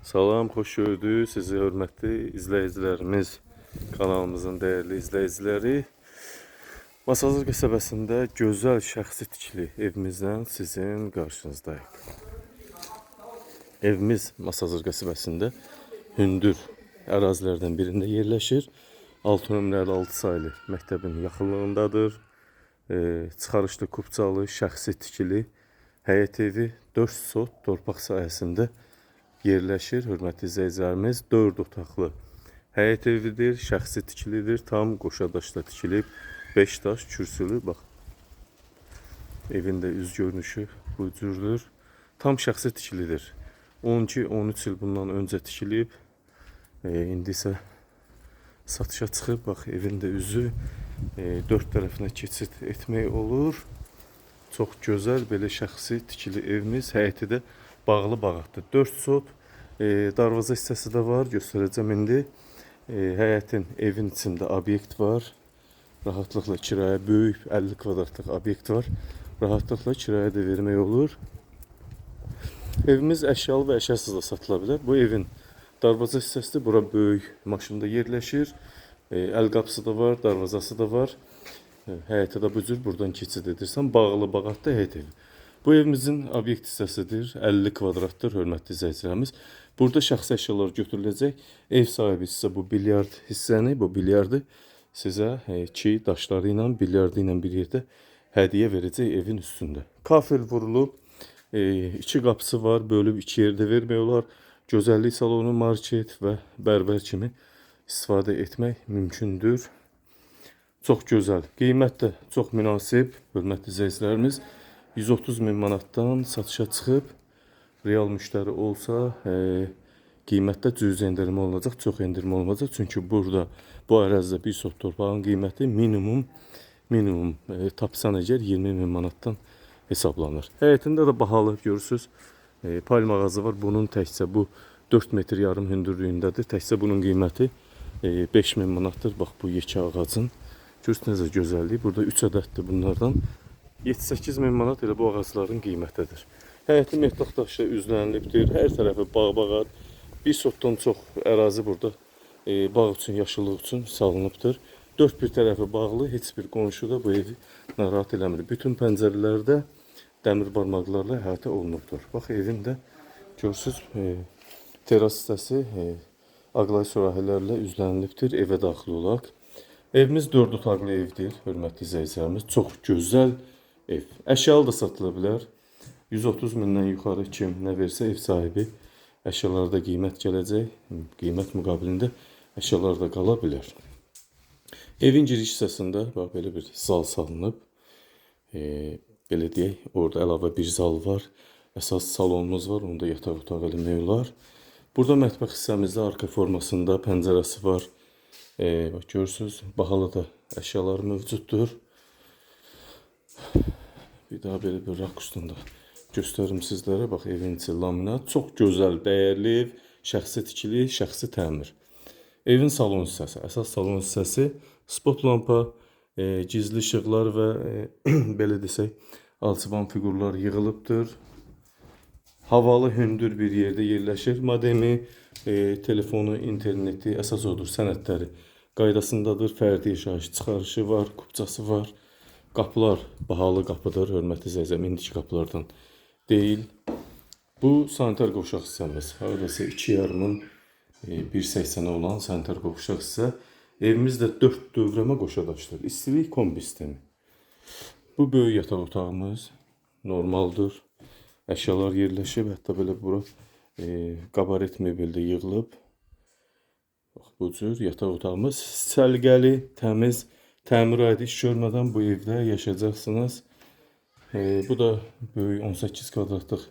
Salam, xoş gördük sizi hörmətli izləyicilərimiz, kanalımızın dəyərli izləyiciləri. Masazır qəsəbəsində gözəl şəxsi tikili evimizdən sizin qarşınızdayıq. Evimiz Masazır qəsəbəsində hündür ərazilərdən birində yerləşir. 6 nömrəli 6 saylı məktəbin yaxınlığındadır. Çıxarışlı kupçalı, şəxsi tikili həyət evi 4 sot torpaq sahəsində yerləşir. Hörmətli izləyicilərimiz, 4 otaqlı həyət evidir, şəxsi tikilidir, tam qoşadaşla tikilib, 5 daş kürsülü. Bax, evin də üz görünüşü bu cürdür. Tam şəxsi tikilidir. 12-13 il bundan öncə tikilib, indi isə satışa çıxıb. Bax, evin də üzü 4 tərəfinə keçid etmək olur. Çox gözəl belə şəxsi tikili evimiz, həyəti də bağlı bağatdır. 4 sot darvaza hissəsi də var, göstərəcəm indi. Həyətin, evin içində obyekt var. Rahatlıqla kirayə, böyük 50 kvadratlıq obyekt var. Rahatlıqla kirayə də vermək olur. Evimiz əşyalı və əşyasız da satıla bilər. Bu evin darvaza hissəsidir. Bura böyük maşında yerləşir. Əl qapısı da var, darvazası da var. Həyətə də bu cür buradan keçid edirsən. Bağlı bağatda həyət evi. Bu evimizin obyekt hissəsidir. 50 kvadratdır, hörmətli izləyicilərimiz. Burada şəxsi əşyalar götürüləcək. Ev sahibi sizə bu bilyard hissəni, bu bilyardı sizə ki daşları ilə, bilyardı ilə bir yerdə hədiyyə verəcək evin üstündə. Kafel vurulub, 2 qapısı var, bölüb 2 yerdə vermək olar. Gözəllik salonu, market və bərbər kimi istifadə etmək mümkündür. Çox gözəl. Qiymət də çox münasib, hörmətli izləyicilərimiz. 130 min manatdan satışa çıxıb. Real müştəri olsa qiymətdə cüzi endirmə olacaq, çox endirmə olmayacaq. Çünki burada bu ərazidə bir sot torpağın qiyməti minimum tapsan əgər 20 min manatdan hesablanır. Həyətində də bahalı görürsünüz. Palma ağacı var. Bunun təkcə bu 4 metr yarım hündürlüyündədir. Təkcə bunun qiyməti 5 min manatdır. Bax, bu yekə ağacın. Görürsünüz necə gözəlliyi. Burada 3 ədəddir bunlardan. 7-8 min manat elə bu ağacların qiymətidir. Həyəti metlaq daşla üzlənilibdir. Hər tərəfi bağ-bağat. Bir sotdan çox ərazi burada bağ üçün, yaşıllıq üçün salınıbdır. 4 bir tərəfi bağlı, heç bir qonşu da bu evi narahat eləmir. Bütün pəncərələrdə dəmir barmaqlarla əhatə olunubdur. Bax, evin də görürsünüz teras hissəsi ağlay surahilərlə üzlənilibdir. Evə daxil olaq. Evimiz 4 otaqlı evdir, hörmətli izləyicilərimiz. Çox gözəl ev. Əşyalı da satıla bilər. 130 mindən yuxarı kim nə versə ev sahibi əşyalarda qiymət gələcək. Qiymət müqabilində əşyalar da qala bilər. Evin giriş hissəsində bax, belə bir zal salınıb. Belə deyək, orada əlavə bir zal var. Əsas salonumuz var, onu da yataq otağı eləmək olar. Burada mətbəx hissəmizdə arka formasında pəncərəsi var. Bax, görürsünüz, bahalı da əşyalar mövcuddur. Bir daha belə bir rakursdan da göstərim sizlərə. Bax, evin içi laminat. Çox gözəl, dəyərli ev, şəxsi tikili, şəxsi təmir. Evin salon hissəsi, əsas salon hissəsi, spot lampa, gizli işıqlar və belə desək, alçıvan fiqurlar yığılıbdır. Havalı, hündür bir yerdə yerləşir. Modemi, telefonu, interneti, əsas odur, sənədləri qaydasındadır. Fərdi yaşayış çıxarışı var, kupçası var. Qapılar bahalı qapıdır, hörmətli izləyicilər, indiki qapılardan deyil. Bu sanitar qovşaq hissəmiz. Hardasa 2,5-ın 1,80-ə olan sanitar qovşaq hissə. Evimiz də 4 dövrəmə qoşadaşdır. İstilik kombi sistemi. Bu böyük yataq otağımız normaldır. Əşyalar yerləşib, hətta belə bura qabaret mebeldə yığılıb. Bax, bu cür yataq otağımız səliqəli, təmiz, təmir aidi iş görmədən bu evdə yaşayacaqsınız. Bu da böyük 18 kvadratlıq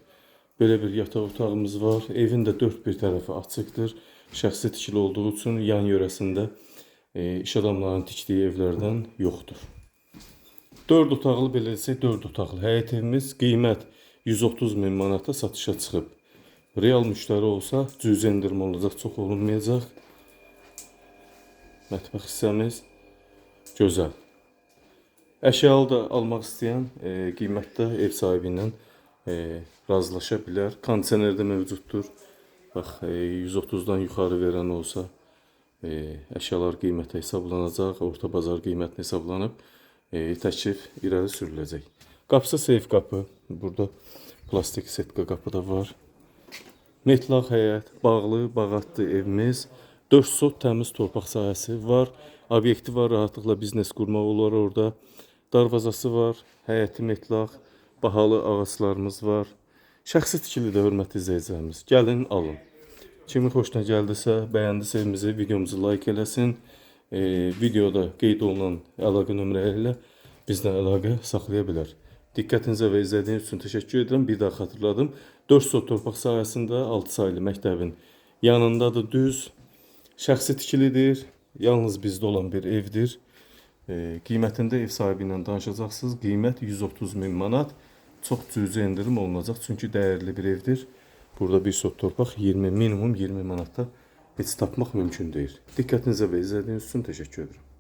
belə bir yataq otağımız var. Evin də 4 bir tərəfi açıqdır. Şəxsi tikili olduğu üçün yan yörəsində iş adamlarının tikdiyi evlərdən yoxdur. 4 otaqlı, belə desək, 4 otaqlı həyət evimiz. Qiymət 130 min manata satışa çıxıb. Real müştəri olsa cüzi endirmə olacaq, çox olunmayacaq. Mətbəx hissəmiz gözəl. Əşyalı da almaq istəyən qiymətdə ev sahibi ilə razılaşa bilər. Kondisioner də mövcuddur. Bax, 130-dan yuxarı verən olsa, əşyalar qiyməti hesablanacaq, orta bazar qiymətinə hesablanıb, təklif irəli sürüləcək. Qapısı seyf qapı. Burada plastik setka qapı da var. Metlaq həyət, bağlı, bağatlı evimiz. 4 sot təmiz torpaq sahəsi var. Obyekti var, rahatlıqla biznes qurmaq olar orada. Darvazası var, həyəti metlaq, bahalı ağaclarımız var. Şəxsi tikilidir, hörmətli izləyicilərimiz. Gəlin, alın. Kimin xoşuna gəldisə, bəyəndisə evimizi, videomuzu like eləsin. Videoda qeyd olunan əlaqə nömrələri ilə bizlə əlaqə saxlaya bilər. Diqqətinizə və izlədiyiniz üçün təşəkkür edirəm. Bir daha xatırladım. 4 sot torpaq sahəsində 6 saylı məktəbin yanındadır, düz. Şəxsi tikilidir. Yalnız bizdə olan bir evdir. Qiymətində ev sahibi ilə danışacaqsınız. Qiymət 130.000 manat. Çox cüzi endirim olunacaq. Çünki dəyərli bir evdir. Burada bir sot torpaq minimum 20 manatda heç tapmaq mümkün deyil. Diqqətinizə və izlədiyiniz üçün təşəkkür edirəm.